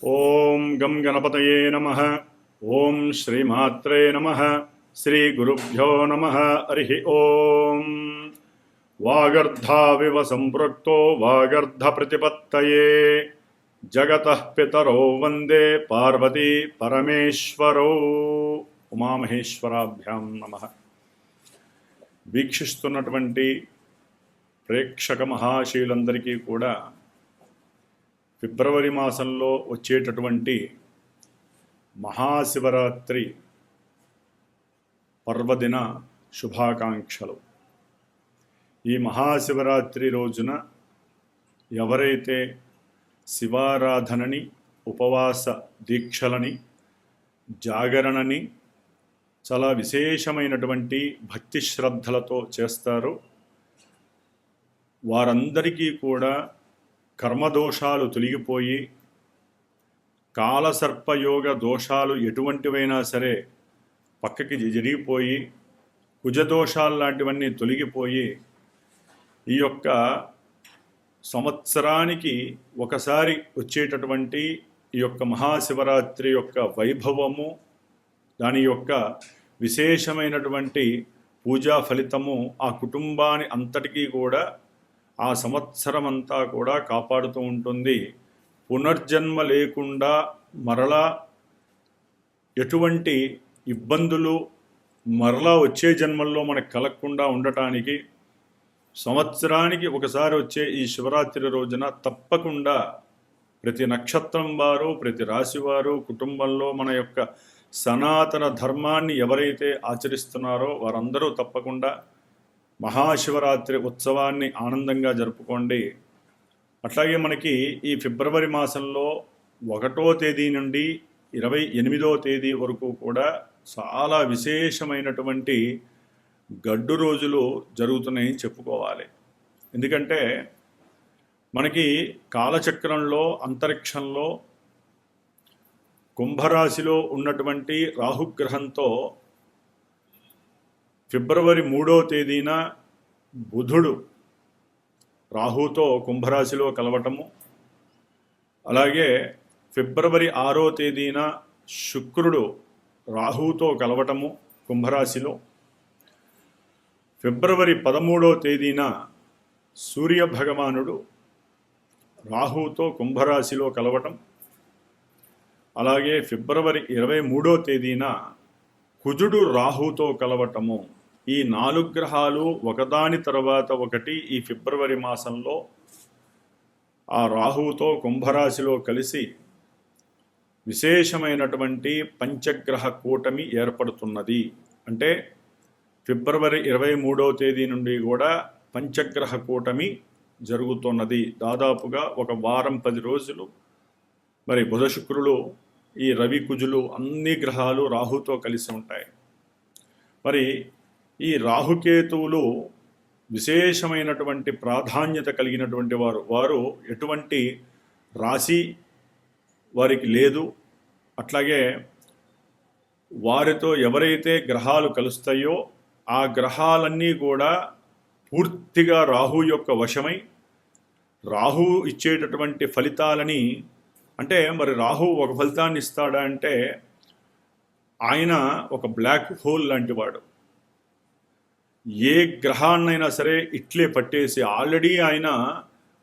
ఓం గం గణపతయే నమః. ఓం శ్రీమాత్రే నమః. శ్రీ గురుభ్యో నమః. హరి ఓం. వాగర్ధావివ సంపృక్తో వాగర్ధ ప్రతిపత్తయే జగతః పితరో వందే పార్వతీ పరమేశ్వరో. ఉమామహేశ్వరాభ్యాం నమః. వీక్షిస్తున్నటువంటి ప్రేక్షక మహాశయులందరికీ కూడా ఫిబ్రవరి మాసంలో వచ్చేటటువంటి మహాశివరాత్రి పర్వదిన శుభాకాంక్షలు. ఈ మహాశివరాత్రి రోజున ఎవరైతే శివారాధనని, ఉపవాస దీక్షలని, జాగరణని చాలా విశేషమైనటువంటి భక్తి శ్రద్ధలతో చేస్తారో వారందరికీ కూడా కర్మదోషాలు తొలగిపోయి, కాలసర్పయోగ దోషాలు ఎటువంటివైనా సరే పక్కకి జరిగిపోయి, కుజదోషాలు లాంటివన్నీ తొలగిపోయి, ఈ యొక్క సంవత్సరానికి ఒకసారి వచ్చేటటువంటి ఈ యొక్క మహాశివరాత్రి యొక్క వైభవము, దాని యొక్క విశేషమైనటువంటి పూజా ఫలితము ఆ కుటుంబాన్ని అంతటికీ కూడా ఆ సంవత్సరం అంతా కూడా కాపాడుతూ ఉంటుంది. పునర్జన్మ లేకుండా మరలా ఎటువంటి ఇబ్బందులు మరలా వచ్చే జన్మల్లో మనకు కలగకుండా ఉండటానికి సంవత్సరానికి ఒకసారి వచ్చే ఈ శివరాత్రి రోజున తప్పకుండా ప్రతి నక్షత్రం వారు, ప్రతి రాశి వారు కుటుంబంలో మన యొక్క సనాతన ధర్మాన్ని ఎవరైతే ఆచరిస్తున్నారో వారందరూ తప్పకుండా మహాశివరాత్రి ఉత్సవాన్ని ఆనందంగా జరుపుకోండి. అట్లాగే మనకి ఈ ఫిబ్రవరి మాసంలో 1వ తేదీ నుండి 28వ తేదీ వరకు కూడా చాలా విశేషమైనటువంటి గడ్డు రోజులు జరుగుతున్నాయని చెప్పుకోవాలి. ఎందుకంటే మనకి కాలచక్రంలో, అంతరిక్షంలో కుంభరాశిలో ఉన్నటువంటి రాహుగ్రహంతో ఫిబ్రవరి 3వ తేదీన బుధుడు రాహుతో కుంభరాశిలో కలవటము, అలాగే ఫిబ్రవరి 6వ తేదీన శుక్రుడు రాహుతో కలవటము కుంభరాశిలో, ఫిబ్రవరి 13వ తేదీన సూర్యభగవానుడు రాహుతో కుంభరాశిలో కలవటం, అలాగే ఫిబ్రవరి 23వ తేదీన కుజుడు రాహుతో కలవటము. ఈ 4 గ్రహాలు ఒకదాని తర్వాత ఒకటి ఈ ఫిబ్రవరి మాసంలో ఆ రాహుతో కుంభరాశిలో కలిసి విశేషమైనటువంటి పంచగ్రహ కూటమి ఏర్పడుతున్నది. అంటే ఫిబ్రవరి 23వ తేదీ నుండి కూడా పంచగ్రహ కూటమి జరుగుతున్నది. దాదాపుగా ఒక వారం 10 రోజులు మరి బుధ శుక్రులు, ఈ రవి కుజులు అన్ని గ్రహాలు రాహుతో కలిసి ఉంటాయి. మరి ఈ రాహుకేతువులు విశేషమైనటువంటి ప్రాధాన్యత కలిగినటువంటి వారు ఎటువంటి రాశి వారికి లేదు. అట్లాగే వారితో ఎవరైతే గ్రహాలు కలుస్తాయో ఆ గ్రహాలన్నీ కూడా పూర్తిగా రాహు యొక్క వశమై రాహు ఇచ్చేటటువంటి ఫలితాలని, అంటే మరి రాహు ఒక ఫలితాన్ని ఇస్తాడా అంటే ఆయన ఒక బ్లాక్ హోల్ లాంటి వాడు. ఏ గ్రహాన్నైనా సరే ఇట్లే పట్టేసి, ఆల్రెడీ ఆయన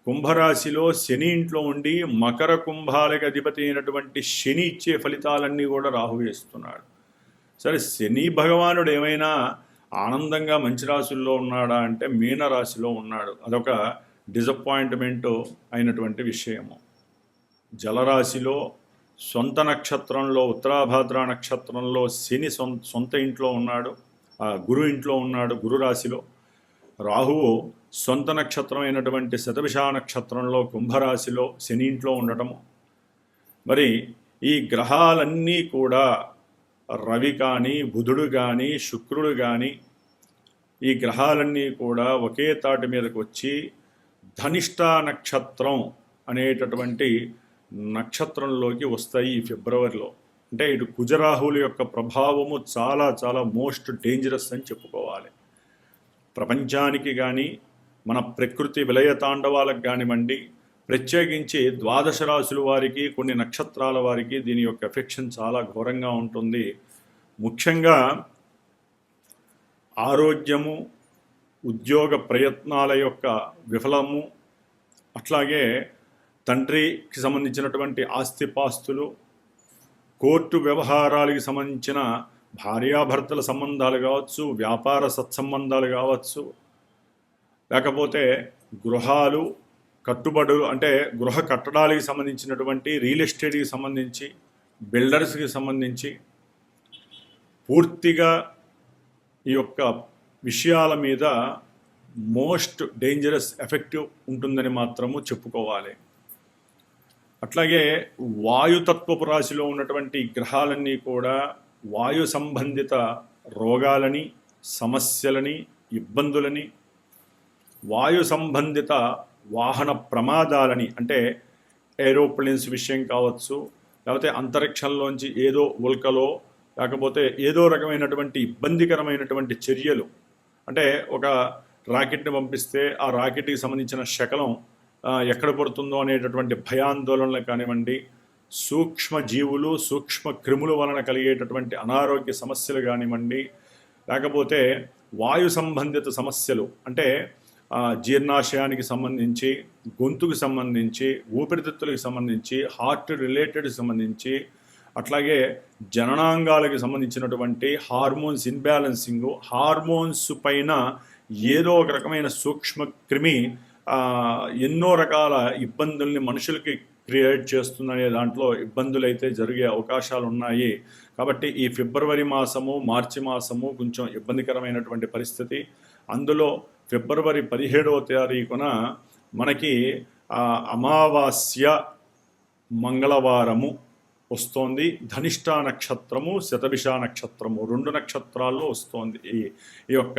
కుంభరాశిలో శని ఇంట్లో ఉండి మకర కుంభాలకి అధిపతి అయినటువంటి శని ఇచ్చే ఫలితాలన్నీ కూడా రాహు ఇస్తున్నాడు. సరే, శని భగవానుడు ఏమైనా ఆనందంగా మంచి రాశుల్లో ఉన్నాడా అంటే మీనరాశిలో ఉన్నాడు. అదొక డిసప్పాయింట్మెంట్ అయినటువంటి విషయము. జలరాశిలో సొంత నక్షత్రంలో, ఉత్తరాభాద్ర నక్షత్రంలో శని సొంత ఇంట్లో ఉన్నాడు, గురు ఇంట్లో ఉన్నాడు, గురు రాశిలో. రాహువు సొంత నక్షత్రం అయినటువంటి శతభిష నక్షత్రంలో కుంభరాశిలో శని ఇంట్లో ఉండటము. మరి ఈ గ్రహాలన్నీ కూడా రవి కానీ, బుధుడు కానీ, శుక్రుడు కానీ, ఈ గ్రహాలన్నీ కూడా ఒకే తాటి మీదకి వచ్చి ధనిష్ట నక్షత్రం అనేటటువంటి నక్షత్రంలోకి వస్తాయి ఈ ఫిబ్రవరిలో. అంటే ఇటు కుజరాహుల యొక్క ప్రభావము చాలా చాలా మోస్ట్ డేంజరస్ అని చెప్పుకోవాలి. ప్రపంచానికి కానీ, మన ప్రకృతి విలయ తాండవాలకు కానివ్వండి, ప్రత్యేకించి ద్వాదశ రాశుల వారికి, కొన్ని నక్షత్రాల వారికి దీని యొక్క ఎఫెక్షన్ చాలా ఘోరంగా ఉంటుంది. ముఖ్యంగా ఆరోగ్యము, ఉద్యోగ ప్రయత్నాల యొక్క విఫలము, అట్లాగే తండ్రికి సంబంధించినటువంటి ఆస్తిపాస్తులు, కోర్టు వ్యవహారాలకి సంబంధించిన భార్యాభర్తల సంబంధాలు కావచ్చు, వ్యాపార సత్సంబంధాలు కావచ్చు, లేకపోతే గృహాలు కట్టుబడులు అంటే గృహ కట్టడాలకి సంబంధించినటువంటి రియల్ ఎస్టేట్కి సంబంధించి, బిల్డర్స్కి సంబంధించి పూర్తిగా ఈ యొక్క విషయాల మీద మోస్ట్ డేంజరస్ ఎఫెక్టివ్ ఉంటుందని మాత్రము చెప్పుకోవాలి. అట్లాగే వాయుతత్వపు రాశిలో ఉన్నటువంటి గ్రహాలన్నీ కూడా వాయు సంబంధిత రోగాలని, సమస్యలని, ఇబ్బందులని, వాయు సంబంధిత వాహన ప్రమాదాలని, అంటే ఏరోప్లేన్స్ విషయం కావచ్చు, లేకపోతే అంతరిక్షంలోంచి ఏదో ఉల్కలో లేకపోతే ఏదో రకమైనటువంటి ఇబ్బందికరమైనటువంటి చర్యలు, అంటే ఒక రాకెట్ని పంపిస్తే ఆ రాకెట్కి సంబంధించిన శకలం ఎక్కడ పడుతుందో అనేటటువంటి భయాందోళనలు కానివ్వండి, సూక్ష్మ జీవులు, సూక్ష్మ క్రిముల వలన కలిగేటటువంటి అనారోగ్య సమస్యలు కానివ్వండి, లేకపోతే వాయు సంబంధిత సమస్యలు అంటే జీర్ణాశయానికి సంబంధించి, గొంతుకు సంబంధించి, ఊపిరితిత్తులకు సంబంధించి, హార్ట్ రిలేటెడ్కి సంబంధించి, అట్లాగే జననాంగాలకు సంబంధించినటువంటి హార్మోన్స్ ఇన్బ్యాలెన్సింగ్, హార్మోన్స్ పైన ఏదో ఒక రకమైన సూక్ష్మ క్రిమి ఎన్నో రకాల ఇబ్బందుల్ని మనుషులకి క్రియేట్ చేస్తుందనే దాంట్లో ఇబ్బందులు అయితే జరిగే అవకాశాలు ఉన్నాయి. కాబట్టి ఈ ఫిబ్రవరి మాసము, మార్చి మాసము కొంచెం ఇబ్బందికరమైనటువంటి పరిస్థితి. అందులో ఫిబ్రవరి 17వ తారీఖున మనకి అమావాస్య మంగళవారము వస్తోంది. ధనిష్ఠా నక్షత్రము, శతభిష నక్షత్రము 2 నక్షత్రాల్లో వస్తోంది ఈ యొక్క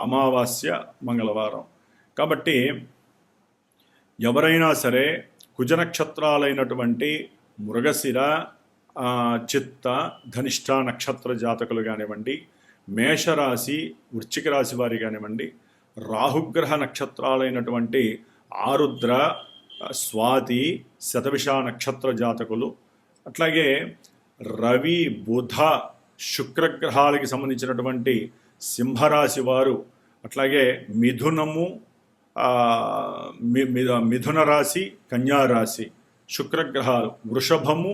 అమావాస్య మంగళవారం. కాబట్టి ఎవరైనా సరే కుజ నక్షత్రాలైనటువంటి మృగశిర, చిత్త, ధనిష్ఠా నక్షత్ర జాతకులు కానివ్వండి, మేషరాశి, వృశ్చిక రాశి వారి కానివ్వండి, రాహుగ్రహ నక్షత్రాలైనటువంటి ఆరుద్ర, స్వాతి, శతభిష నక్షత్ర జాతకులు, అట్లాగే రవి, బుధ, శుక్రగ్రహాలకి సంబంధించినటువంటి సింహరాశి వారు, అట్లాగే మిథునము, మిథున రాశి, కన్యారాశి శుక్రగ్రహాలు, వృషభము,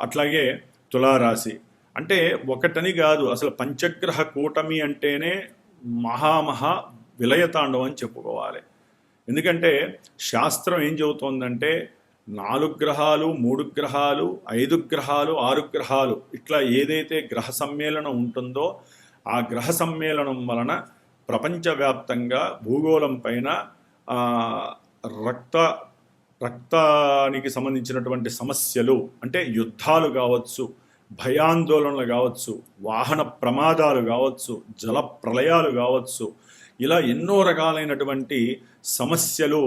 అట్లాగే తులారాశి. అంటే ఒకటని కాదు, అసలు పంచగ్రహ కూటమి అంటేనే మహా విలయతాండవం అని చెప్పుకోవాలి. ఎందుకంటే శాస్త్రం ఏం చెబుతోందంటే 4 గ్రహాలు, 3 గ్రహాలు, 5 గ్రహాలు, 6 గ్రహాలు ఇట్లా ఏదైతే గ్రహ సమ్మేళనం ఉంటుందో ఆ గ్రహ సమ్మేళనం వలన ప్రపంచవ్యాప్తంగా భూగోళం పైన రక్తానికి సంబంధించినటువంటి సమస్యలు, అంటే యుద్ధాలు కావచ్చు, భయాందోళనలు కావచ్చు, వాహన ప్రమాదాలు కావచ్చు, జల ప్రళయాలు కావచ్చు, ఇలా ఎన్నో రకాలైనటువంటి సమస్యలు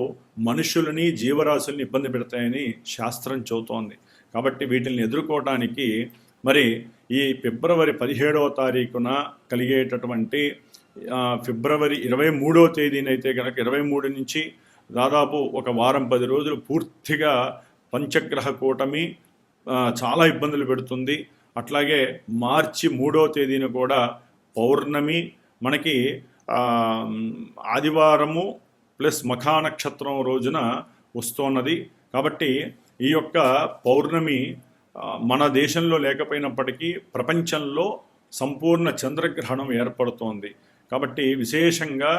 మనుషులని, జీవరాశుల్ని ఇబ్బంది పెడతాయని శాస్త్రం చెబుతోంది. కాబట్టి వీటిని ఎదుర్కోవటానికి మరి ఈ ఫిబ్రవరి 17వ తారీఖున కలిగేటటువంటి ఫిబ్రవరి 23వ తేదీనైతే కనుక 23 నుంచి దాదాపు ఒక వారం 10 రోజులు పూర్తిగా పంచగ్రహ కూటమి చాలా ఇబ్బందులు పెడుతుంది. అట్లాగే మార్చి 3వ తేదీన కూడా పౌర్ణమి మనకి ఆదివారము ప్లస్ మఖా నక్షత్రం రోజున వస్తున్నది. కాబట్టి ఈ యొక్క పౌర్ణమి మన దేశంలో లేకపోయినప్పటికీ ప్రపంచంలో సంపూర్ణ చంద్రగ్రహణం ఏర్పడుతోంది. కాబట్టి విశేషంగా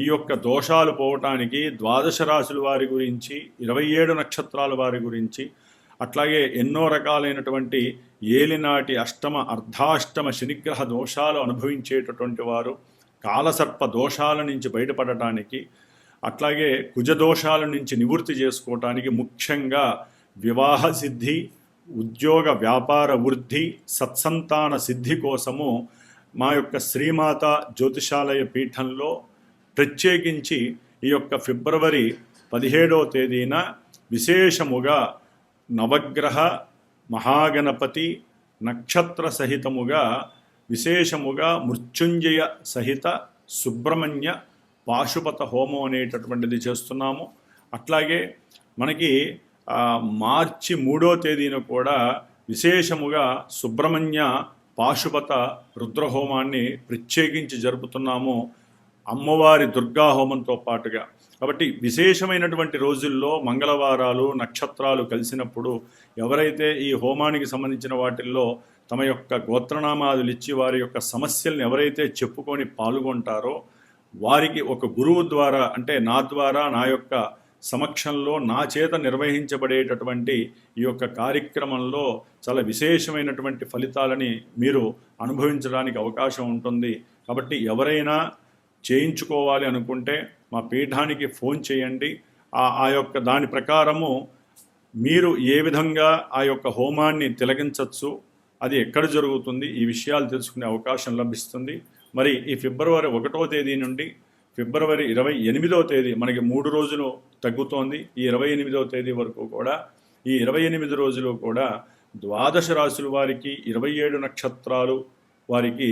ఈ యొక్క దోషాలు పోవటానికి ద్వాదశ రాశుల వారి గురించి, 27 నక్షత్రాల వారి గురించి, అట్లాగే ఎన్నో రకాలైనటువంటి ఏలినాటి అష్టమ, అర్ధాష్టమ శనిగ్రహ దోషాలు అనుభవించేటటువంటి వారు, కాలసర్ప దోషాల నుంచి బయటపడటానికి, అట్లాగే కుజదోషాల నుంచి నివృత్తి చేసుకోవటానికి, ముఖ్యంగా వివాహ సిద్ధి, ఉద్యోగ వ్యాపార వృద్ధి, సత్సంతాన సిద్ధి కోసము మా యొక్క శ్రీమాత జ్యోతిషాలయ పీఠంలో ప్రత్యేకించి ఈ యొక్క ఫిబ్రవరి 17వ తేదీన విశేషముగా నవగ్రహ, మహాగణపతి, నక్షత్ర సహితముగా విశేషముగా మృత్యుంజయ సహిత సుబ్రహ్మణ్య పాశుపత హోమం అనేటటువంటిది చేస్తున్నాము. అట్లాగే మనకి మార్చి 3వ తేదీన కూడా విశేషముగా సుబ్రహ్మణ్య పాశుపత రుద్రహోమాన్ని ప్రత్యేకించి జరుపుతున్నాము, అమ్మవారి దుర్గా హోమంతో పాటుగా. కాబట్టి విశేషమైనటువంటి రోజుల్లో మంగళవారాలు నక్షత్రాలు కలిసినప్పుడు ఎవరైతే ఈ హోమానికి సంబంధించిన వాటిల్లో తమ యొక్క గోత్రనామాదులు ఇచ్చి వారి యొక్క సమస్యలను ఎవరైతే చెప్పుకొని పాల్గొంటారో వారికి ఒక గురువు ద్వారా, అంటే నా ద్వారా, నా యొక్క సమక్షంలో నా చేత నిర్వహించబడేటటువంటి ఈ యొక్క కార్యక్రమంలో చాలా విశేషమైనటువంటి ఫలితాలని మీరు అనుభవించడానికి అవకాశం ఉంటుంది. కాబట్టి ఎవరైనా చేయించుకోవాలి అనుకుంటే మా పీఠానికి ఫోన్ చేయండి. ఆ యొక్క దాని ప్రకారము మీరు ఏ విధంగా ఆ యొక్క హోమాన్ని తిలకించవచ్చు, అది ఎక్కడ జరుగుతుంది, ఈ విషయాలు తెలుసుకునే అవకాశం లభిస్తుంది. మరి ఈ ఫిబ్రవరి 1వ తేదీ నుండి ఫిబ్రవరి 28వ తేదీ, మనకి 3 రోజులు తగ్గుతోంది. ఈ 28వ తేదీ వరకు కూడా, ఈ 28 రోజులు కూడా ద్వాదశ రాశుల వారికి, 27 నక్షత్రాలు వారికి,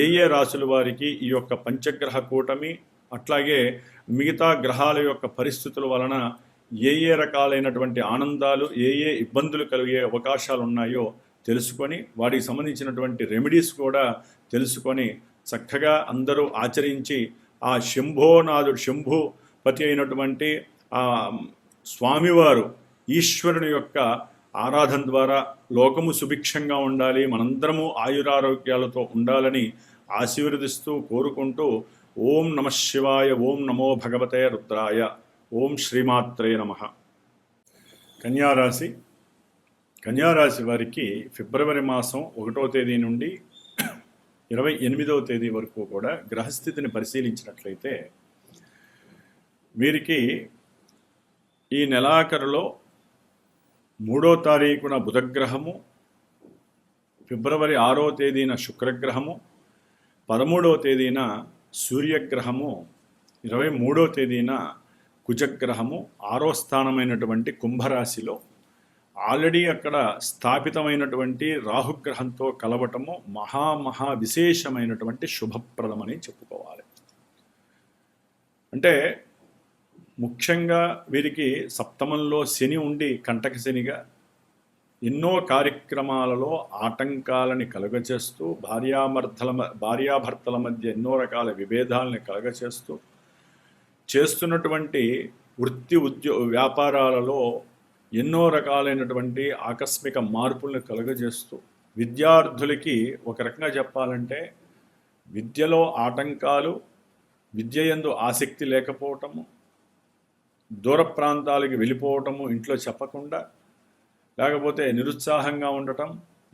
ఏ రాశుల వారికి ఈ యొక్క పంచగ్రహ కూటమి, అట్లాగే మిగతా గ్రహాల యొక్క పరిస్థితుల వలన ఏ రకాలైనటువంటి ఆనందాలు, ఏ ఇబ్బందులు కలిగే అవకాశాలు ఉన్నాయో తెలుసుకొని వాటికి సంబంధించినటువంటి రెమెడీస్ కూడా తెలుసుకొని చక్కగా అందరూ ఆచరించి ఆ శంభోనాథుడు, శంభుపతి అయినటువంటి ఆ స్వామివారు ఈశ్వరుని యొక్క ఆరాధన ద్వారా లోకము సుభిక్షంగా ఉండాలి, మనందరము ఆయురారోగ్యాలతో ఉండాలని ఆశీర్వదిస్తూ కోరుకుంటూ ఓం నమ శివాయ, ఓం నమో భగవతే రుద్రాయ, ఓం శ్రీమాత్రే నమః. కన్యారాశి. కన్యారాశి వారికి ఫిబ్రవరి మాసం 1వ తేదీ నుండి 28వ తేదీ వరకు కూడా గ్రహస్థితిని పరిశీలించినట్లయితే వీరికి ఈ నెలాఖరులో 3వ తారీఖున బుధగ్రహము, ఫిబ్రవరి 6వ తేదీన శుక్రగ్రహము, 13వ తేదీన సూర్యగ్రహము, 23వ తేదీన కుజగ్రహము 6వ స్థానమైనటువంటి కుంభరాశిలో ఆల్రెడీ అక్కడ స్థాపితమైనటువంటి రాహుగ్రహంతో కలవటము మహా విశేషమైనటువంటి శుభప్రదమని చెప్పుకోవాలి. అంటే ముఖ్యంగా వీరికి సప్తమంలో శని ఉండి కంటక శనిగా ఎన్నో కార్యక్రమాలలో ఆటంకాలని కలుగచేస్తూ భార్యాభర్తల మధ్య ఎన్నో రకాల విభేదాలని కలుగచేస్తూ చేస్తున్నటువంటి వృత్తి వ్యాపారాలలో ఎన్నో రకాలైనటువంటి ఆకస్మిక మార్పులను కలుగజేస్తూ విద్యార్థులకి ఒక రకంగా చెప్పాలంటే విద్యలో ఆటంకాలు, విద్య యందు ఆసక్తి లేకపోవటము, దూర ప్రాంతాలకి వెళ్ళిపోవటము, ఇంట్లో చెప్పకుండా, లేకపోతే నిరుత్సాహంగా ఉండటం,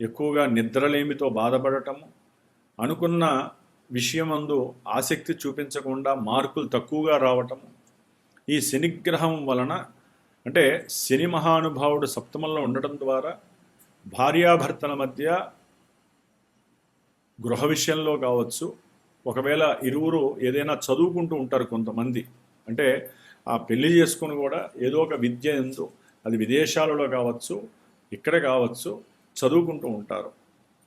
ఎక్కువగా నిద్రలేమితో బాధపడటము, అనుకున్న విషయమందు ఆసక్తి చూపించకుండా మార్కులు తక్కువగా రావటము, ఈ శనిగ్రహం వలన, అంటే శని మహానుభావుడు సప్తమంలో ఉండటం ద్వారా భార్యాభర్తల మధ్య గృహ విషయంలో కావచ్చు, ఒకవేళ ఇరువురు ఏదైనా చదువుకుంటూ ఉంటారు కొంతమంది, అంటే ఆ పెళ్లి చేసుకుని కూడా ఏదో ఒక విద్య ఎందు, అది విదేశాలలో కావచ్చు, ఇక్కడ కావచ్చు, చదువుకుంటూ ఉంటారు.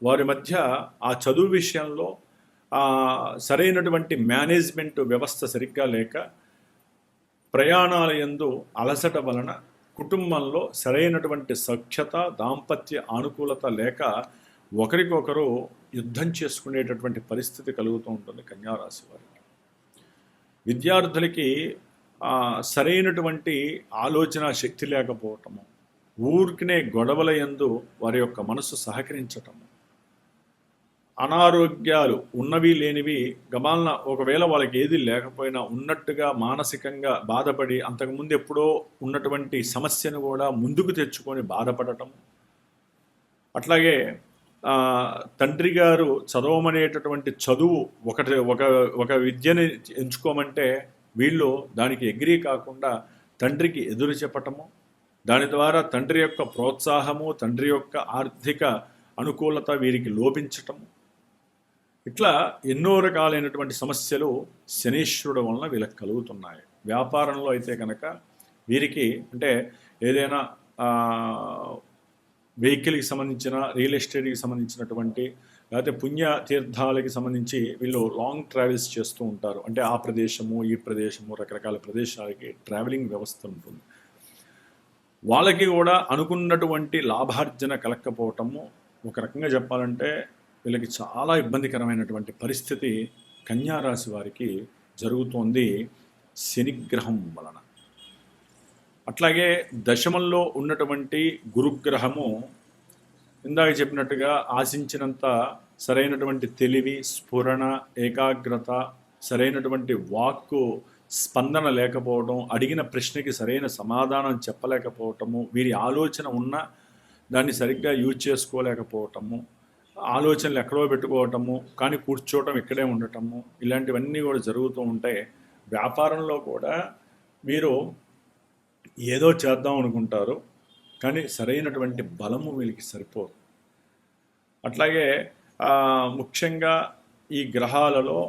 వారి మధ్య ఆ చదువు విషయంలో సరైనటువంటి మేనేజ్మెంట్ వ్యవస్థ సరిగ్గా లేక, ప్రయాణాల యందు అలసట వలన కుటుంబంలో సరైనటువంటి సఖ్యత, దాంపత్య అనుకూలత లేక ఒకరికొకరు యుద్ధం చేసుకునేటటువంటి పరిస్థితి కలుగుతూ ఉంటుంది కన్యారాశి వారికి. విద్యార్థులకి సరైనటువంటి ఆలోచన శక్తి లేకపోవటము, ఊరికినే గొడవల యందు వారి యొక్క మనసు సహకరించటము, అనారోగ్యాలు ఉన్నవి లేనివి గమాలన, ఒకవేళ వాళ్ళకి ఏది లేకపోయినా ఉన్నట్టుగా మానసికంగా బాధపడి అంతకుముందు ఎప్పుడో ఉన్నటువంటి సమస్యను కూడా ముందుకు తెచ్చుకొని బాధపడటం. అట్లాగే తండ్రి గారు చదవమనేటటువంటి చదువు ఒక విద్యని ఎంచుకోమంటే వీళ్ళు దానికి ఎగ్రీ కాకుండా తండ్రికి ఎదురు చెప్పటము, దాని ద్వారా తండ్రి యొక్క ప్రోత్సాహము, తండ్రి యొక్క ఆర్థిక అనుకూలత వీరికి లోపించటము, ఇట్లా ఎన్నో రకాలైనటువంటి సమస్యలు శనీశ్వరుడు వలన వీళ్ళకి కలుగుతున్నాయి. వ్యాపారంలో అయితే కనుక వీరికి, అంటే ఏదైనా వెహికల్కి సంబంధించిన, రియల్ ఎస్టేట్కి సంబంధించినటువంటి లేకపోతే పుణ్య తీర్థాలకి సంబంధించి వీళ్ళు లాంగ్ ట్రావెల్స్ చేస్తూ ఉంటారు. అంటే ఆ ప్రదేశము ఈ ప్రదేశము రకరకాల ప్రదేశాలకి ట్రావెలింగ్ వ్యవస్థ ఉంటుంది. వాళ్ళకి కూడా అనుకున్నటువంటి లాభార్జన కలగకపోవటము, ఒక రకంగా చెప్పాలంటే వీళ్ళకి చాలా ఇబ్బందికరమైనటువంటి పరిస్థితి కన్యా రాశి వారికి జరుగుతోంది శనిగ్రహం వలన. అట్లాగే దశమంలో ఉన్నటువంటి గురుగ్రహము ఇందాక చెప్పినట్టుగా ఆశించినంత సరైనటువంటి తెలివి, స్ఫురణ, ఏకాగ్రత, సరైనటువంటి వాక్కు స్పందన లేకపోవడం, అడిగిన ప్రశ్నకి సరైన సమాధానం చెప్పలేకపోవటము, వీరి ఆలోచన ఉన్న దాన్ని సరిగ్గా యూజ్ చేసుకోలేకపోవటము, ఆలోచనలు ఎక్కడో పెట్టుకోవటము, కానీ కూర్చోవటం ఇక్కడే ఉండటము, ఇలాంటివన్నీ కూడా జరుగుతూ ఉంటాయి. వ్యాపారంలో కూడా మీరు ఏదో చేద్దాం అనుకుంటారు, కానీ సరైనటువంటి బలము వీళ్ళకి సరిపోదు. అట్లాగే ముఖ్యంగా ఈ గ్రహాలలో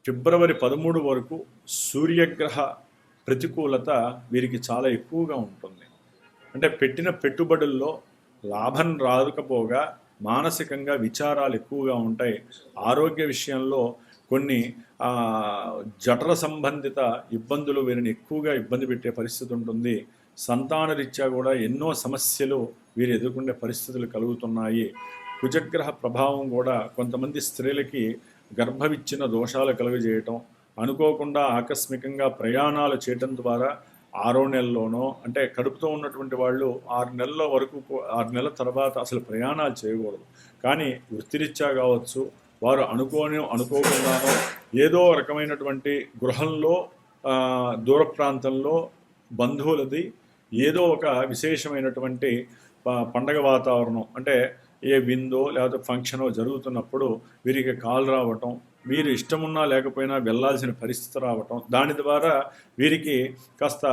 ఫిబ్రవరి 13 వరకు సూర్యగ్రహ ప్రతికూలత వీరికి చాలా ఎక్కువగా ఉంటుంది. అంటే పెట్టిన పెట్టుబడుల్లో లాభం రాకపోగా మానసికంగా విచారాలు ఎక్కువగా ఉంటాయి. ఆరోగ్య విషయంలో కొన్ని జఠర సంబంధిత ఇబ్బందులు వీరిని ఎక్కువగా ఇబ్బంది పెట్టే పరిస్థితి ఉంటుంది. సంతాన రీత్యా కూడా ఎన్నో సమస్యలు వీరు ఎదుర్కొనే పరిస్థితులు కలుగుతున్నాయి. కుజగ్రహ ప్రభావం కూడా కొంతమంది స్త్రీలకి గర్భవిచ్చిన దోషాలు కలుగజేయటం, అనుకోకుండా ఆకస్మికంగా ప్రయాణాలు చేయటం ద్వారా 6వ నెలలోనో, అంటే కడుపుతో ఉన్నటువంటి వాళ్ళు 6 నెలల వరకు 6 నెలల తర్వాత అసలు ప్రయాణాలు చేయకూడదు. కానీ వృత్తిరీత్యా కావచ్చు, వారు అనుకోకుండానో ఏదో రకమైనటువంటి గృహంలో దూర ప్రాంతంలో బంధువులది ఏదో ఒక విశేషమైనటువంటి పండగ వాతావరణం, అంటే ఏ విందో లేకపోతే ఫంక్షనో జరుగుతున్నప్పుడు వీరికి కాల్ రావటం, వీరు ఇష్టమున్నా లేకపోయినా వెళ్ళాల్సిన పరిస్థితి రావటం, దాని ద్వారా వీరికి కాస్త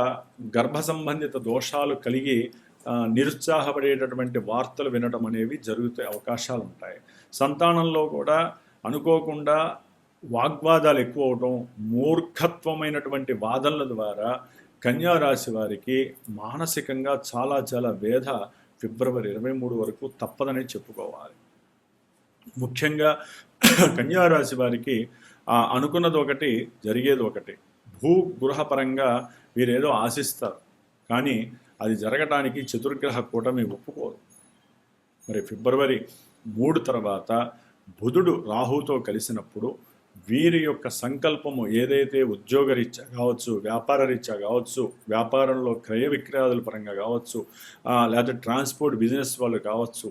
గర్భ సంబంధిత దోషాలు కలిగి నిరుత్సాహపడేటటువంటి వార్తలు వినడం అనేవి జరుగుతే అవకాశాలు ఉంటాయి. సంతానంలో కూడా అనుకోకుండా వాగ్వాదాలు ఎక్కువ అవటం, మూర్ఖత్వమైనటువంటి వాదనల ద్వారా కన్యా రాశి వారికి మానసికంగా చాలా చాలా వేధ ఫిబ్రవరి 23 వరకు తప్పదని చెప్పుకోవాలి. ముఖ్యంగా కన్యా రాశి వారికి అనుకున్నది ఒకటి, జరిగేది ఒకటి. భూగృహపరంగా వీరేదో ఆశిస్తారు, కానీ అది జరగటానికి చతుర్గ్రహ కూటమి ఒప్పుకోదు. మరి ఫిబ్రవరి 3 తర్వాత బుధుడు రాహుతో కలిసినప్పుడు వీరి యొక్క సంకల్పము ఏదైతే ఉద్యోగరీత్యా కావచ్చు, వ్యాపార రీత్యా కావచ్చు, వ్యాపారంలో క్రయ విక్రయాదుల పరంగా కావచ్చు, లేకపోతే ట్రాన్స్పోర్ట్ బిజినెస్ వాళ్ళు కావచ్చు,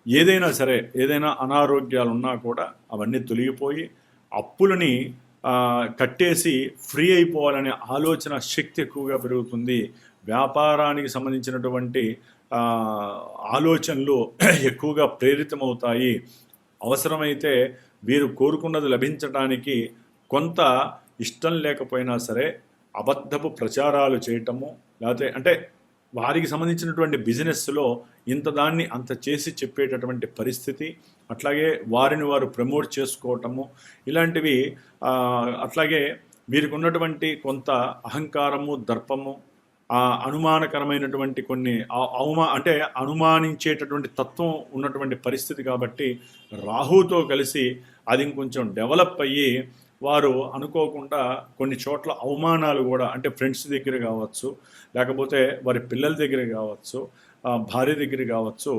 ఏదైనా సరే, ఏదైనా అనారోగ్యాలు ఉన్నా కూడా అవన్నీ తొలగిపోయి అప్పులని కట్టేసి ఫ్రీ అయిపోవాలనే ఆలోచన శక్తి ఎక్కువగా పెరుగుతుంది. వ్యాపారానికి సంబంధించినటువంటి ఆలోచనలు ఎక్కువగా ప్రేరితమవుతాయి. అవసరమైతే వీరు కోరుకున్నది లభించడానికి కొంత ఇష్టం లేకపోయినా సరే అబద్ధపు ప్రచారాలు చేయటము, లేకపోతే అంటే వారికి సంబంధించినటువంటి బిజినెస్లో ఇంత దాన్ని అంత చేసి చెప్పేటటువంటి పరిస్థితి, అట్లాగే వారిని వారు ప్రమోట్ చేసుకోవటము, ఇలాంటివి. అట్లాగే వీరికి ఉన్నటువంటి కొంత అహంకారము, దర్పము, అనుమానకరమైనటువంటి కొన్ని అంటే అనుమానించేటటువంటి తత్వం ఉన్నటువంటి పరిస్థితి కాబట్టి రాహుతో కలిసి అది ఇంకొంచెం డెవలప్ అయ్యి వారు అనుకోకుండా కొన్ని చోట్ల అవమానాలు కూడా, అంటే ఫ్రెండ్స్ దగ్గర కావచ్చు, లేకపోతే వారి పిల్లల దగ్గర కావచ్చు, భార్య దగ్గర కావచ్చు,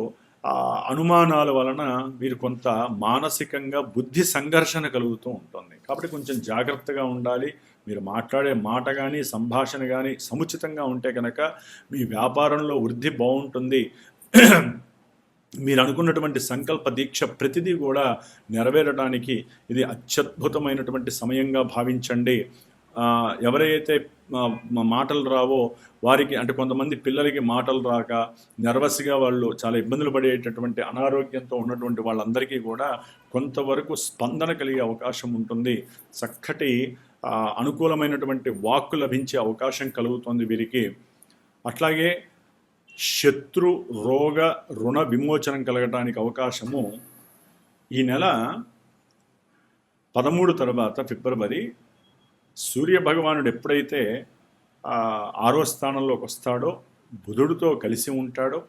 అనుమానాల వలన వీరు కొంత మానసికంగా బుద్ధి సంఘర్షణ కలుగుతూ ఉంటుంది. కాబట్టి కొంచెం జాగ్రత్తగా ఉండాలి. మీరు మాట్లాడే మాట కానీ సంభాషణ కానీ సముచితంగా ఉంటే కనుక మీ వ్యాపారంలో వృద్ధి బాగుంటుంది. మీరు అనుకున్నటువంటి సంకల్ప దీక్ష ప్రతిదీ కూడా నెరవేరడానికి ఇది అత్యద్భుతమైనటువంటి సమయంగా భావించండి. ఎవరైతే మాటలు రావో వారికి, అంటే కొంతమంది పిల్లలకి మాటలు రాక నర్వస్గా వాళ్ళు చాలా ఇబ్బందులు పడేటటువంటి అనారోగ్యంతో ఉన్నటువంటి వాళ్ళందరికీ కూడా కొంతవరకు స్పందన కలిగే అవకాశం ఉంటుంది. చక్కటి అనుకూలమైనటువంటి వాక్కు లభించే అవకాశం కలుగుతుంది వీరికి. అట్లాగే శత్రు రోగ రుణ విమోచనం కలగడానికి అవకాశము ఈ నెల 13 తర్వాత ఫిబ్రవరి సూర్య భగవానుడు ఎప్పుడైతే 6వ స్థానంలోకి వస్తాడో, బుధుడితో కలిసి ఉంటాడో,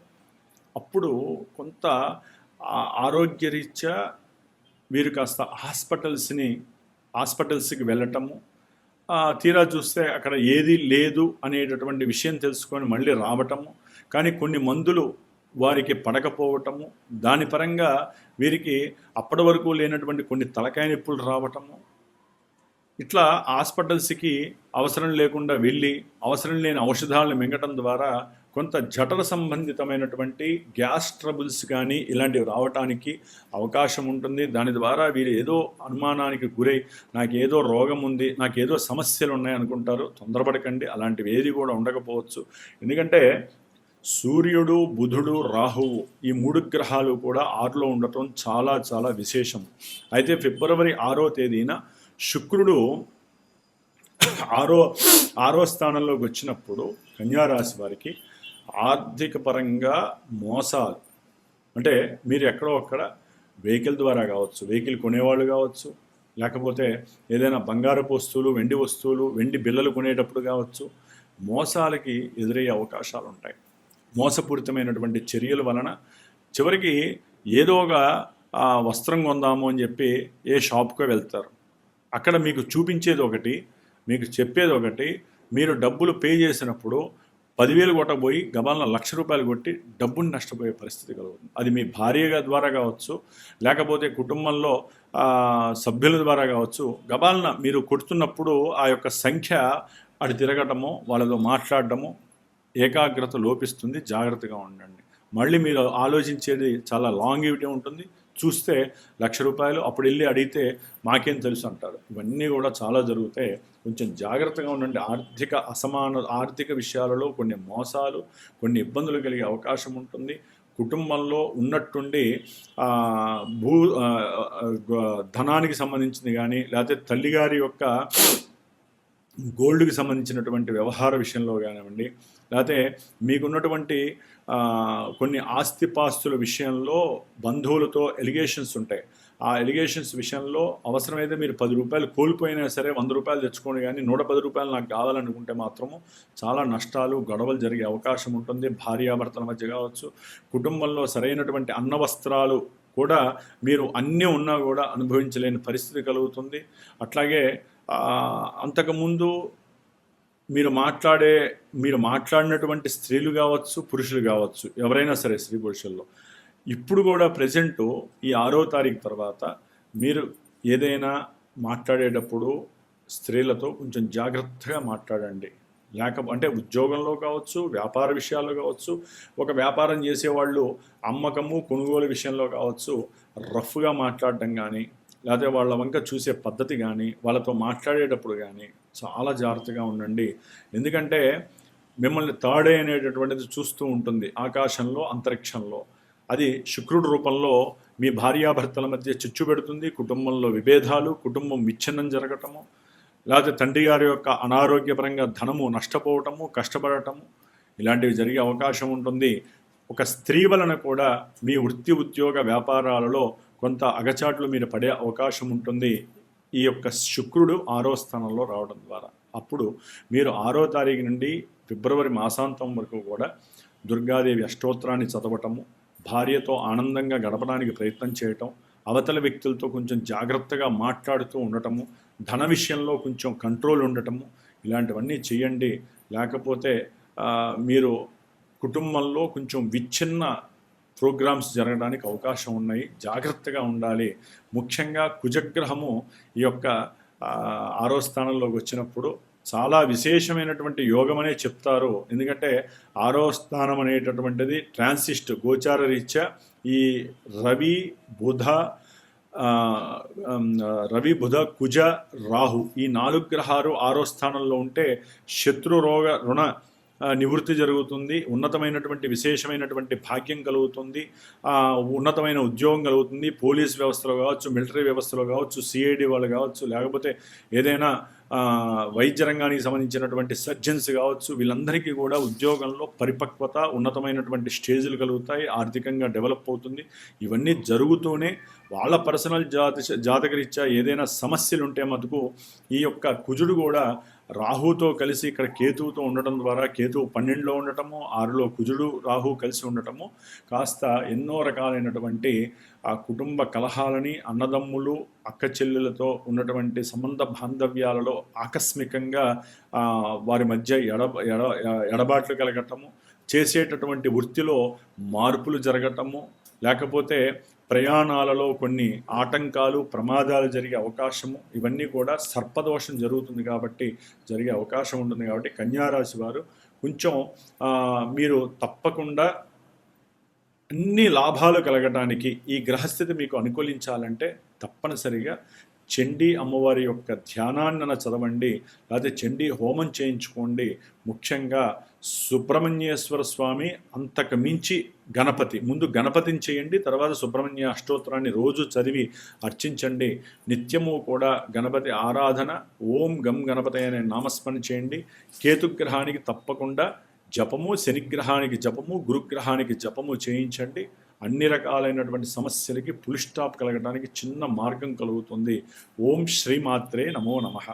అప్పుడు కొంత ఆరోగ్యరీత్యా వీరు కాస్త హాస్పిటల్స్కి వెళ్ళటము, తీరా చూస్తే అక్కడ ఏది లేదు అనేటటువంటి విషయం తెలుసుకొని మళ్ళీ రావటము, కానీ కొన్ని మందులు వారికి పడకపోవటము, దాని పరంగా వీరికి అప్పటి వరకు లేనటువంటి కొన్ని తలకాయ నొప్పులు రావటము, ఇట్లా హాస్పిటల్స్కి అవసరం లేకుండా వెళ్ళి అవసరం లేని ఔషధాలను మింగటం ద్వారా కొంత జఠర సంబంధితమైనటువంటి గ్యాస్ ట్రబుల్స్ కానీ ఇలాంటివి రావటానికి అవకాశం ఉంటుంది. దాని ద్వారా వీరు ఏదో అనుమానానికి గురై నాకు ఏదో రోగం ఉంది, నాకు ఏదో సమస్యలు ఉన్నాయి అనుకుంటారు. తొందరపడకండి, అలాంటివి ఏది కూడా ఉండకపోవచ్చు. ఎందుకంటే సూర్యుడు, బుధుడు, రాహువు ఈ 3 గ్రహాలు కూడా 6లో ఉండటం చాలా చాలా విశేషం. అయితే ఫిబ్రవరి 6వ తేదీన శుక్రుడు ఆరో స్థానంలోకి వచ్చినప్పుడు కన్యారాశి వారికి ఆర్థిక పరంగా మోసాలు, అంటే మీరు ఎక్కడో అక్కడ వెహికల్ ద్వారా కావచ్చు, వెహికల్ కొనేవాళ్ళు కావచ్చు, లేకపోతే ఏదైనా బంగారపు వస్తువులు, వెండి వస్తువులు, వెండి బిళ్ళలు కొనేటప్పుడు కావచ్చు, మోసాలకి ఎదురయ్యే అవకాశాలు ఉంటాయి. మోసపూరితమైనటువంటి చర్యల వలన చివరికి ఏదో ఒక వస్త్రం కొందాము అని చెప్పి ఏ షాప్కో వెళ్తారు. అక్కడ మీకు చూపించేది ఒకటి, మీకు చెప్పేది ఒకటి, మీరు డబ్బులు పే చేసినప్పుడు 10,000 కొట్టబోయి గబాలను ₹1,00,000 కొట్టి డబ్బుని నష్టపోయే పరిస్థితి కలుగుతుంది. అది మీ భార్య ద్వారా కావచ్చు, లేకపోతే కుటుంబంలో సభ్యుల ద్వారా కావచ్చు. గబాలన మీరు కొడుతున్నప్పుడు ఆ యొక్క సంఖ్య అటు తిరగటము, వాళ్ళతో మాట్లాడటము, ఏకాగ్రత లోపిస్తుంది. జాగ్రత్తగా ఉండండి. మళ్ళీ మీరు ఆలోచించేది చాలా లాంగివిటీ ఉంటుంది. చూస్తే ₹1,00,000, అప్పుడు వెళ్ళి అడిగితే మాకేం తెలుసు అంటారు. ఇవన్నీ కూడా చాలా జరుగుతాయి. కొంచెం జాగ్రత్తగా ఉండండి. ఆర్థిక విషయాలలో కొన్ని మోసాలు, కొన్ని ఇబ్బందులు కలిగే అవకాశం ఉంటుంది. కుటుంబంలో ఉన్నట్టుండి ధనానికి సంబంధించింది కానీ, లేకపోతే తల్లిగారి యొక్క గోల్డ్కి సంబంధించినటువంటి వ్యవహార విషయంలో కానివ్వండి, లేకపోతే మీకున్నటువంటి కొన్ని ఆస్తిపాస్తుల విషయంలో బంధువులతో ఎలిగేషన్స్ ఉంటాయి. ఆ ఎలిగేషన్స్ విషయంలో అవసరమైతే మీరు ₹10 కోల్పోయినా సరే ₹100 తెచ్చుకోండి, కానీ ₹110 నాకు కావాలనుకుంటే మాత్రము చాలా నష్టాలు, గొడవలు జరిగే అవకాశం ఉంటుంది. భార్యాభర్తల మధ్య కావచ్చు, కుటుంబంలో సరైనటువంటి అన్నవస్త్రాలు కూడా మీరు అన్నీ ఉన్నా కూడా అనుభవించలేని పరిస్థితి కలుగుతుంది. అట్లాగే అంతకుముందు మీరు మాట్లాడినటువంటి స్త్రీలు కావచ్చు, పురుషులు కావచ్చు, ఎవరైనా సరే స్త్రీ పురుషుల్లో ఇప్పుడు కూడా ప్రజెంటు ఈ 6వ తారీఖు తర్వాత మీరు ఏదైనా మాట్లాడేటప్పుడు స్త్రీలతో కొంచెం జాగ్రత్తగా మాట్లాడండి. అంటే ఉద్యోగంలో కావచ్చు, వ్యాపార విషయాల్లో కావచ్చు, ఒక వ్యాపారం చేసేవాళ్ళు అమ్మకము, కొనుగోలు విషయంలో కావచ్చు, రఫ్గా మాట్లాడడం కానీ, లేకపోతే వాళ్ళ వంక చూసే పద్ధతి కానీ, వాళ్ళతో మాట్లాడేటప్పుడు కానీ చాలా జాగ్రత్తగా ఉండండి. ఎందుకంటే మిమ్మల్ని తాడే అనేటటువంటిది చూస్తూ ఉంటుంది ఆకాశంలో, అంతరిక్షంలో. అది శుక్రుడి రూపంలో మీ భార్యాభర్తల మధ్య చిచ్చు పెడుతుంది. కుటుంబంలో విభేదాలు, కుటుంబం విచ్ఛిన్నం జరగటము, లేకపోతే తండ్రి గారి యొక్క అనారోగ్యపరంగా ధనము నష్టపోవటము, కష్టపడటము, ఇలాంటివి జరిగే అవకాశం ఉంటుంది. ఒక స్త్రీ వలన కూడా మీ వృత్తి, ఉద్యోగ, వ్యాపారాలలో కొంత అగచాట్లు మీరు పడే అవకాశం ఉంటుంది. ఈ యొక్క శుక్రుడు 6వ స్థానంలో రావడం ద్వారా. అప్పుడు మీరు 6వ తారీఖు నుండి ఫిబ్రవరి మాసాంతం వరకు కూడా దుర్గాదేవి అష్టోత్తరాన్ని చదవటము, భార్యతో ఆనందంగా గడపడానికి ప్రయత్నం చేయటం, అవతల వ్యక్తులతో కొంచెం జాగ్రత్తగా మాట్లాడుతూ ఉండటము, ధన విషయంలో కొంచెం కంట్రోల్ ఉండటము, ఇలాంటివన్నీ చేయండి. లేకపోతే మీరు కుటుంబంలో కొంచెం విచ్ఛిన్న ప్రోగ్రామ్స్ జరగడానికి అవకాశం ఉన్నాయి. జాగ్రత్తగా ఉండాలి. ముఖ్యంగా కుజగ్రహము ఈ యొక్క 6వ స్థానంలోకి వచ్చినప్పుడు చాలా విశేషమైనటువంటి యోగం అనే చెప్తారు. ఎందుకంటే 6వ స్థానం అనేటటువంటిది ట్రాన్సిస్ట్ గోచార రీత్యా ఈ రవి బుధ కుజ రాహు ఈ 4 గ్రహాలు 6వ స్థానంలో ఉంటే శత్రు రోగ రుణ నివృత్తి జరుగుతుంది. ఉన్నతమైనటువంటి విశేషమైనటువంటి భాగ్యం కలుగుతుంది. ఉన్నతమైన ఉద్యోగం కలుగుతుంది. పోలీస్ వ్యవస్థలో కావచ్చు, మిలిటరీ వ్యవస్థలో కావచ్చు, సిఐడి వాళ్ళు కావచ్చు, లేకపోతే ఏదైనా వైద్య రంగానికి సంబంధించినటువంటి సర్జన్స్ కావచ్చు, వీళ్ళందరికీ కూడా ఉద్యోగంలో పరిపక్వత, ఉన్నతమైనటువంటి స్టేజ్లు కలుగుతాయి. ఆర్థికంగా డెవలప్ అవుతుంది. ఇవన్నీ జరుగుతూనే వాళ్ళ పర్సనల్ జాతకరీత్యా ఏదైనా సమస్యలు ఉంటే మటుకు ఈ యొక్క కుజుడు కూడా రాహుతో కలిసి ఇక్కడ కేతువుతో ఉండటం ద్వారా, కేతువు 12లో ఉండటము, 6లో కుజుడు రాహు కలిసి ఉండటము కాస్త ఎన్నో రకాలైనటువంటి ఆ కుటుంబ కలహాలని, అన్నదమ్ములు అక్క చెల్లెలతో ఉన్నటువంటి సంబంధ బాంధవ్యాలలో ఆకస్మికంగా వారి మధ్య ఎడబాట్లు కలగటము, చేసేటటువంటి వృత్తిలో మార్పులు జరగటము, లేకపోతే ప్రయాణాలలో కొన్ని ఆటంకాలు, ప్రమాదాలు జరిగే అవకాశము, ఇవన్నీ కూడా సర్పదోషం జరుగుతుంది కాబట్టి జరిగే అవకాశం ఉంటుంది. కాబట్టి కన్యారాశి వారు కొంచెం మీరు తప్పకుండా అన్ని లాభాలు కలగడానికి, ఈ గ్రహస్థితి మీకు అనుకూలించాలంటే తప్పనిసరిగా చండీ అమ్మవారి యొక్క ధ్యానాన్ని చదవండి, లేకపోతే చండీ హోమం చేయించుకోండి. ముఖ్యంగా సుబ్రహ్మణ్యేశ్వర స్వామి, అంతకు మించి గణపతి, ముందు గణపతిని చేయండి, తర్వాత సుబ్రహ్మణ్య అష్టోత్తరాన్ని రోజు చదివి అర్చించండి. నిత్యము కూడా గణపతి ఆరాధన, ఓం గం గణపతి అనే నామస్మరణ చేయండి. కేతుగ్రహానికి తప్పకుండా జపము, శనిగ్రహానికి జపము, గురుగ్రహానికి జపము చేయించండి. అన్ని రకాలైనటువంటి సమస్యలకి ఫుల్ స్టాప్ కలగడానికి చిన్న మార్గం కలుగుతుంది. ఓం శ్రీమాత్రే నమో నమః.